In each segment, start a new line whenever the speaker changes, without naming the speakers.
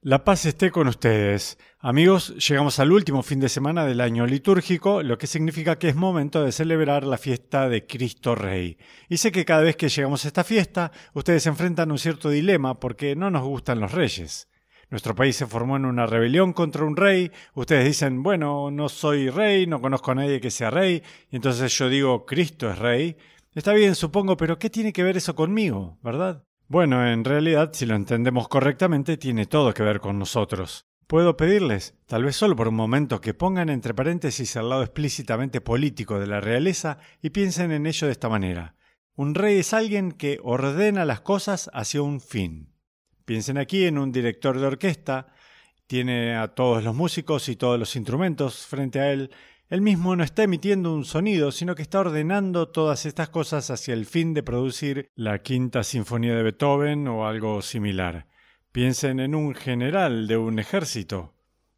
La paz esté con ustedes. Amigos, llegamos al último fin de semana del año litúrgico, lo que significa que es momento de celebrar la fiesta de Cristo Rey. Y sé que cada vez que llegamos a esta fiesta, ustedes se enfrentan a un cierto dilema porque no nos gustan los reyes. Nuestro país se formó en una rebelión contra un rey. Ustedes dicen, bueno, no soy rey, no conozco a nadie que sea rey. Y entonces yo digo, Cristo es rey. Está bien, supongo, pero ¿qué tiene que ver eso conmigo, verdad? Bueno, en realidad, si lo entendemos correctamente, tiene todo que ver con nosotros. ¿Puedo pedirles, tal vez solo por un momento, que pongan entre paréntesis el lado explícitamente político de la realeza y piensen en ello de esta manera? Un rey es alguien que ordena las cosas hacia un fin. Piensen aquí en un director de orquesta, tiene a todos los músicos y todos los instrumentos frente a él. Él mismo no está emitiendo un sonido, sino que está ordenando todas estas cosas hacia el fin de producir la Quinta Sinfonía de Beethoven o algo similar. Piensen en un general de un ejército.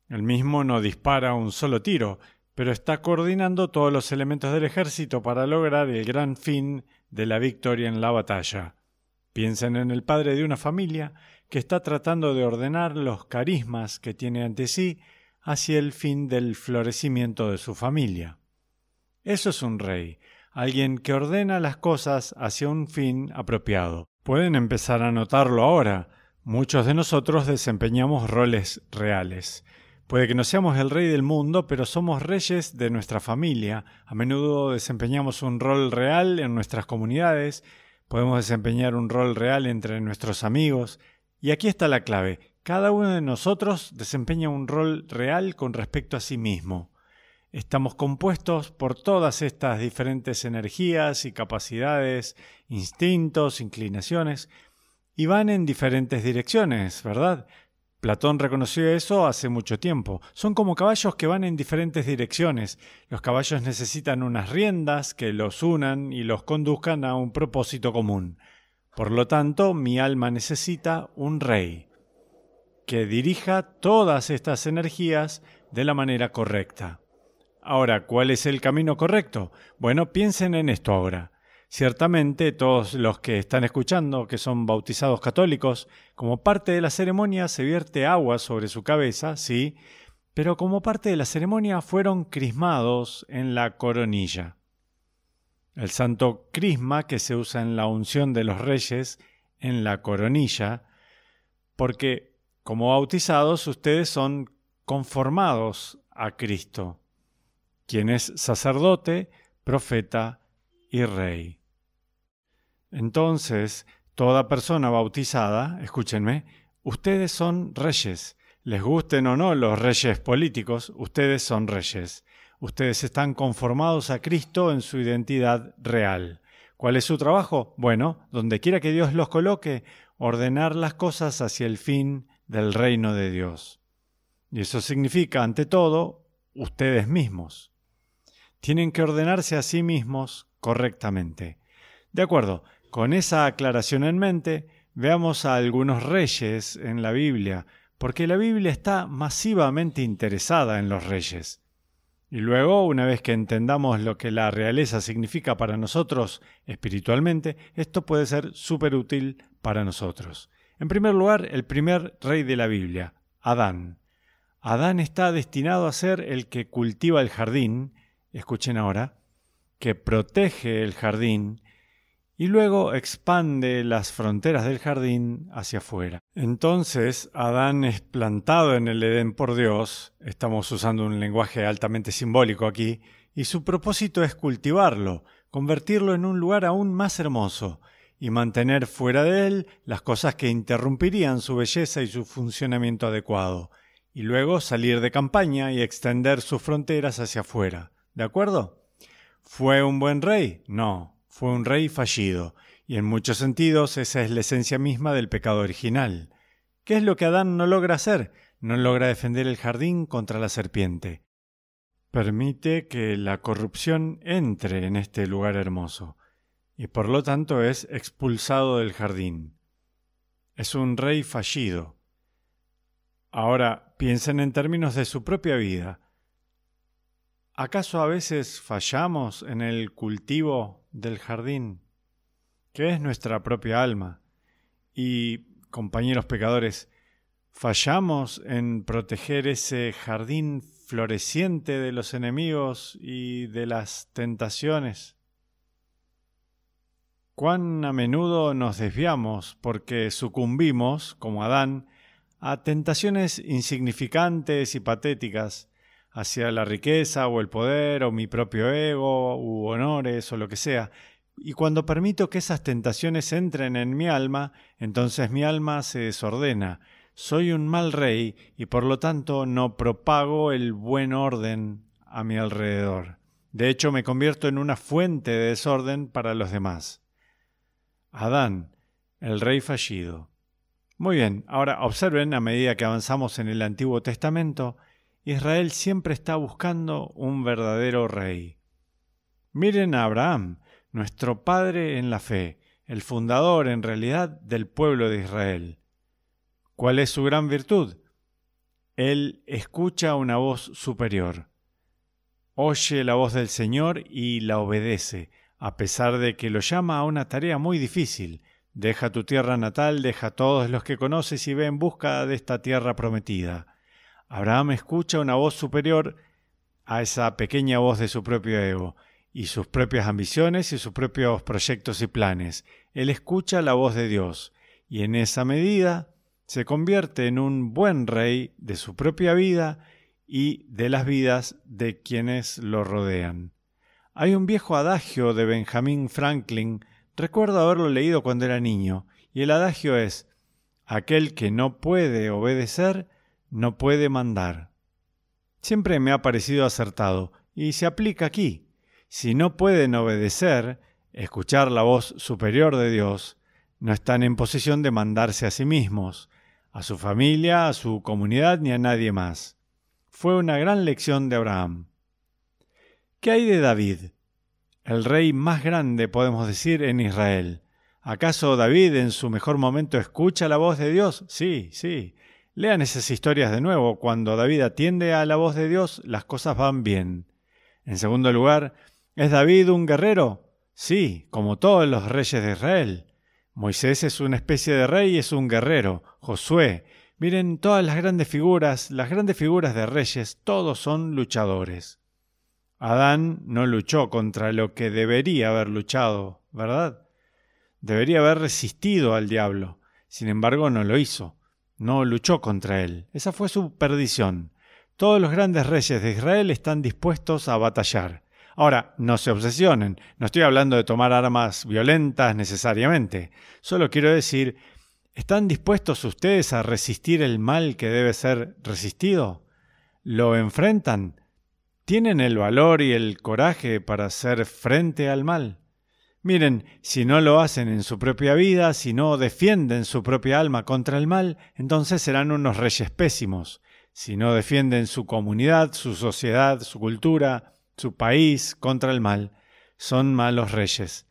Él mismo no dispara un solo tiro, pero está coordinando todos los elementos del ejército para lograr el gran fin de la victoria en la batalla. Piensen en el padre de una familia que está tratando de ordenar los carismas que tiene ante sí hacia el fin del florecimiento de su familia. Eso es un rey, alguien que ordena las cosas hacia un fin apropiado. Pueden empezar a notarlo ahora. Muchos de nosotros desempeñamos roles reales. Puede que no seamos el rey del mundo, pero somos reyes de nuestra familia. A menudo desempeñamos un rol real en nuestras comunidades. Podemos desempeñar un rol real entre nuestros amigos. Y aquí está la clave. Cada uno de nosotros desempeña un rol real con respecto a sí mismo. Estamos compuestos por todas estas diferentes energías y capacidades, instintos, inclinaciones, y van en diferentes direcciones, ¿verdad? Platón reconoció eso hace mucho tiempo. Son como caballos que van en diferentes direcciones. Los caballos necesitan unas riendas que los unan y los conduzcan a un propósito común. Por lo tanto, mi alma necesita un rey que dirija todas estas energías de la manera correcta. Ahora, ¿cuál es el camino correcto? Bueno, piensen en esto ahora. Ciertamente, todos los que están escuchando, que son bautizados católicos, como parte de la ceremonia se vierte agua sobre su cabeza, sí, pero como parte de la ceremonia fueron crismados en la coronilla. El santo crisma que se usa en la unción de los reyes en la coronilla, porque como bautizados, ustedes son conformados a Cristo, quien es sacerdote, profeta y rey. Entonces, toda persona bautizada, escúchenme, ustedes son reyes. Les gusten o no los reyes políticos, ustedes son reyes. Ustedes están conformados a Cristo en su identidad real. ¿Cuál es su trabajo? Bueno, donde quiera que Dios los coloque, ordenar las cosas hacia el fin del reino de Dios. Y eso significa, ante todo, ustedes mismos. Tienen que ordenarse a sí mismos correctamente. De acuerdo, con esa aclaración en mente, veamos a algunos reyes en la Biblia, porque la Biblia está masivamente interesada en los reyes. Y luego, una vez que entendamos lo que la realeza significa para nosotros espiritualmente, esto puede ser súper útil para nosotros. En primer lugar, el primer rey de la Biblia, Adán. Adán está destinado a ser el que cultiva el jardín, escuchen ahora, que protege el jardín y luego expande las fronteras del jardín hacia afuera. Entonces, Adán es plantado en el Edén por Dios, estamos usando un lenguaje altamente simbólico aquí, y su propósito es cultivarlo, convertirlo en un lugar aún más hermoso, y mantener fuera de él las cosas que interrumpirían su belleza y su funcionamiento adecuado, y luego salir de campaña y extender sus fronteras hacia afuera. ¿De acuerdo? ¿Fue un buen rey? No, fue un rey fallido, y en muchos sentidos esa es la esencia misma del pecado original. ¿Qué es lo que Adán no logra hacer? No logra defender el jardín contra la serpiente. Permite que la corrupción entre en este lugar hermoso, y por lo tanto es expulsado del jardín. Es un rey fallido. Ahora, piensen en términos de su propia vida. ¿Acaso a veces fallamos en el cultivo del jardín, que es nuestra propia alma? Y, compañeros pecadores, ¿Fallamos en proteger ese jardín floreciente de los enemigos y de las tentaciones? ¿Cuán a menudo nos desviamos porque sucumbimos, como Adán, a tentaciones insignificantes y patéticas, hacia la riqueza o el poder o mi propio ego u honores o lo que sea? Y cuando permito que esas tentaciones entren en mi alma, entonces mi alma se desordena. Soy un mal rey y por lo tanto no propago el buen orden a mi alrededor. De hecho, me convierto en una fuente de desorden para los demás. Adán, el rey fallido. Muy bien, ahora observen, a medida que avanzamos en el Antiguo Testamento, Israel siempre está buscando un verdadero rey. Miren a Abraham, nuestro padre en la fe, el fundador en realidad del pueblo de Israel. ¿Cuál es su gran virtud? Él escucha una voz superior. Oye la voz del Señor y la obedece, a pesar de que lo llama a una tarea muy difícil. Deja tu tierra natal, deja a todos los que conoces y ve en busca de esta tierra prometida. Abraham escucha una voz superior a esa pequeña voz de su propio ego, y sus propias ambiciones y sus propios proyectos y planes. Él escucha la voz de Dios, y en esa medida se convierte en un buen rey de su propia vida y de las vidas de quienes lo rodean. Hay un viejo adagio de Benjamin Franklin, recuerdo haberlo leído cuando era niño, y el adagio es: aquel que no puede obedecer, no puede mandar. Siempre me ha parecido acertado, y se aplica aquí. Si no pueden obedecer, escuchar la voz superior de Dios, no están en posición de mandarse a sí mismos, a su familia, a su comunidad ni a nadie más. Fue una gran lección de Abraham. ¿Qué hay de David? El rey más grande, podemos decir, en Israel. ¿Acaso David en su mejor momento escucha la voz de Dios? Sí, sí. Lean esas historias de nuevo. Cuando David atiende a la voz de Dios, las cosas van bien. En segundo lugar, ¿es David un guerrero? Sí, como todos los reyes de Israel. Moisés es una especie de rey y es un guerrero. Josué. Miren todas las grandes figuras de reyes, todos son luchadores. Adán no luchó contra lo que debería haber luchado, ¿verdad? Debería haber resistido al diablo. Sin embargo, no lo hizo. No luchó contra él. Esa fue su perdición. Todos los grandes reyes de Israel están dispuestos a batallar. Ahora, no se obsesionen. No estoy hablando de tomar armas violentas necesariamente. Solo quiero decir, ¿están dispuestos ustedes a resistir el mal que debe ser resistido? ¿Lo enfrentan? ¿Tienen el valor y el coraje para hacer frente al mal? Miren, si no lo hacen en su propia vida, si no defienden su propia alma contra el mal, entonces serán unos reyes pésimos. Si no defienden su comunidad, su sociedad, su cultura, su país contra el mal, son malos reyes.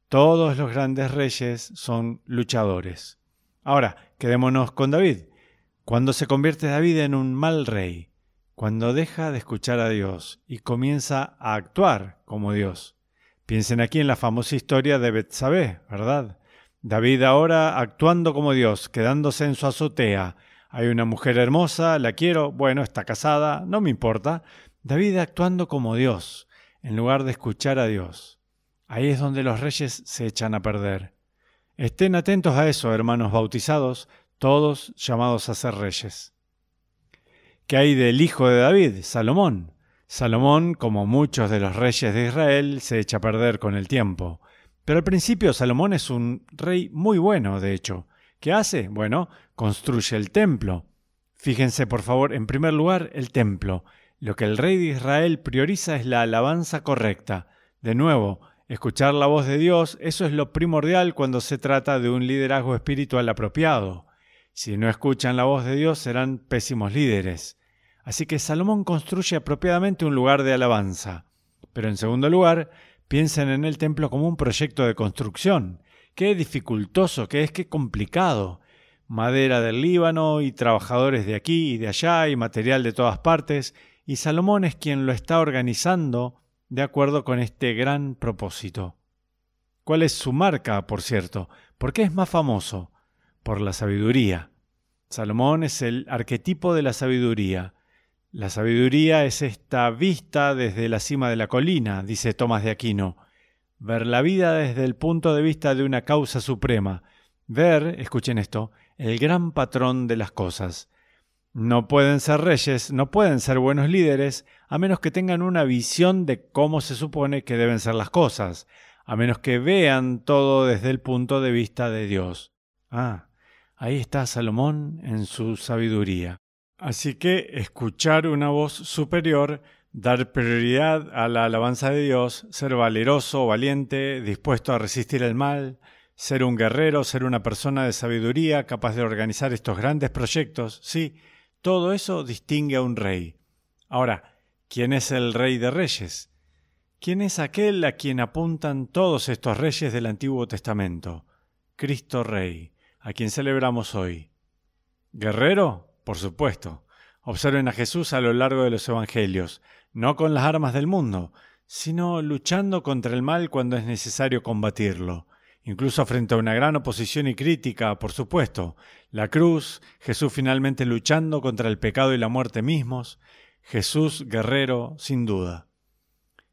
Todos los grandes reyes son luchadores. Ahora, quedémonos con David. ¿Cuándo se convierte David en un mal rey? Cuando deja de escuchar a Dios y comienza a actuar como Dios. Piensen aquí en la famosa historia de Betsabé, ¿verdad? David ahora actuando como Dios, quedándose en su azotea. Hay una mujer hermosa, la quiero, bueno, está casada, no me importa. David actuando como Dios, en lugar de escuchar a Dios. Ahí es donde los reyes se echan a perder. Estén atentos a eso, hermanos bautizados, todos llamados a ser reyes. ¿Qué hay del hijo de David, Salomón? Salomón, como muchos de los reyes de Israel, se echa a perder con el tiempo. Pero al principio Salomón es un rey muy bueno, de hecho. ¿Qué hace? Bueno, construye el templo. Fíjense, por favor, en primer lugar, el templo. Lo que el rey de Israel prioriza es la alabanza correcta. De nuevo, escuchar la voz de Dios, eso es lo primordial cuando se trata de un liderazgo espiritual apropiado. Si no escuchan la voz de Dios, serán pésimos líderes. Así que Salomón construye apropiadamente un lugar de alabanza. Pero en segundo lugar, piensen en el templo como un proyecto de construcción. Qué dificultoso que es, qué complicado. Madera del Líbano y trabajadores de aquí y de allá y material de todas partes. Y Salomón es quien lo está organizando de acuerdo con este gran propósito. ¿Cuál es su marca, por cierto? ¿Por qué es más famoso? Por la sabiduría. Salomón es el arquetipo de la sabiduría. La sabiduría es esta vista desde la cima de la colina, dice Tomás de Aquino. Ver la vida desde el punto de vista de una causa suprema. Ver, escuchen esto, el gran patrón de las cosas. No pueden ser reyes, no pueden ser buenos líderes, a menos que tengan una visión de cómo se supone que deben ser las cosas, a menos que vean todo desde el punto de vista de Dios. Ahí está Salomón en su sabiduría. Así que escuchar una voz superior, dar prioridad a la alabanza de Dios, ser valeroso, valiente, dispuesto a resistir el mal, ser un guerrero, ser una persona de sabiduría, capaz de organizar estos grandes proyectos, sí, todo eso distingue a un rey. Ahora, ¿quién es el rey de reyes? ¿Quién es aquel a quien apuntan todos estos reyes del Antiguo Testamento? Cristo Rey, a quien celebramos hoy. ¿Guerrero? Por supuesto. Observen a Jesús a lo largo de los evangelios, no con las armas del mundo, sino luchando contra el mal cuando es necesario combatirlo. Incluso frente a una gran oposición y crítica, por supuesto. La cruz, Jesús finalmente luchando contra el pecado y la muerte mismos. Jesús guerrero, sin duda.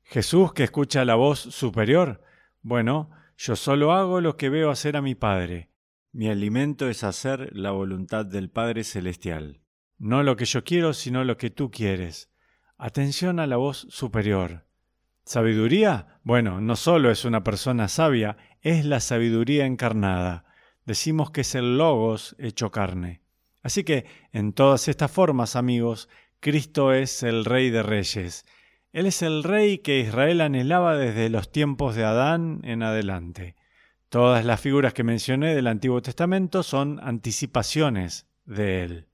Jesús que escucha la voz superior. Bueno, yo solo hago lo que veo hacer a mi Padre. Mi alimento es hacer la voluntad del Padre Celestial. No lo que yo quiero, sino lo que tú quieres. Atención a la voz superior. ¿Sabiduría? Bueno, no solo es una persona sabia, es la sabiduría encarnada. Decimos que es el Logos hecho carne. Así que, en todas estas formas, amigos, Cristo es el Rey de Reyes. Él es el Rey que Israel anhelaba desde los tiempos de Adán en adelante. Todas las figuras que mencioné del Antiguo Testamento son anticipaciones de Él.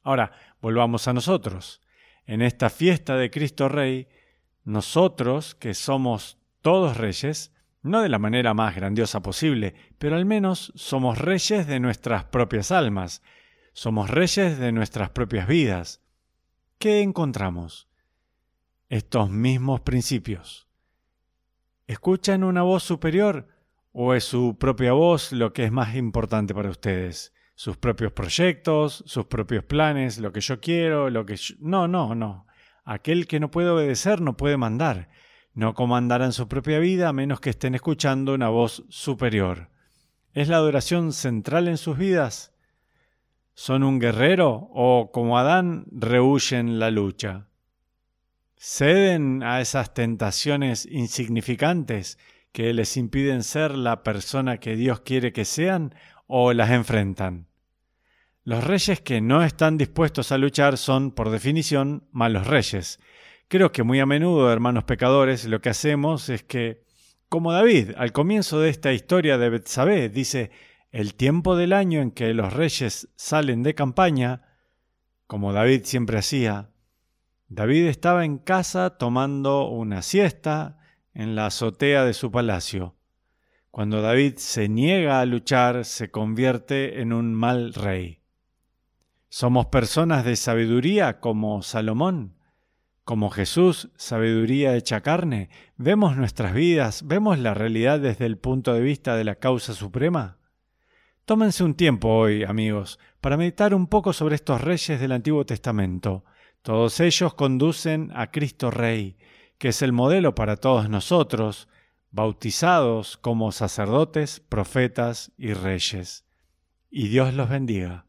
Ahora, volvamos a nosotros. En esta fiesta de Cristo Rey, nosotros, que somos todos reyes, no de la manera más grandiosa posible, pero al menos somos reyes de nuestras propias almas, somos reyes de nuestras propias vidas. ¿Qué encontramos? Estos mismos principios. ¿Escuchan una voz superior o es su propia voz lo que es más importante para ustedes? Sus propios proyectos, sus propios planes, lo que yo quiero, lo que yo... No. Aquel que no puede obedecer no puede mandar. No comandarán su propia vida a menos que estén escuchando una voz superior. ¿Es la adoración central en sus vidas? ¿Son un guerrero o, como Adán, rehúyen la lucha? ¿Ceden a esas tentaciones insignificantes que les impiden ser la persona que Dios quiere que sean o las enfrentan? Los reyes que no están dispuestos a luchar son, por definición, malos reyes. Creo que muy a menudo, hermanos pecadores, lo que hacemos es que, como David, al comienzo de esta historia de Betsabé, dice, el tiempo del año en que los reyes salen de campaña, como David siempre hacía, David estaba en casa tomando una siesta en la azotea de su palacio. Cuando David se niega a luchar, se convierte en un mal rey. ¿Somos personas de sabiduría como Salomón? Como Jesús, sabiduría hecha carne, ¿vemos nuestras vidas, vemos la realidad desde el punto de vista de la causa suprema? Tómense un tiempo hoy, amigos, para meditar un poco sobre estos reyes del Antiguo Testamento. Todos ellos conducen a Cristo Rey, que es el modelo para todos nosotros, bautizados como sacerdotes, profetas y reyes. Y Dios los bendiga.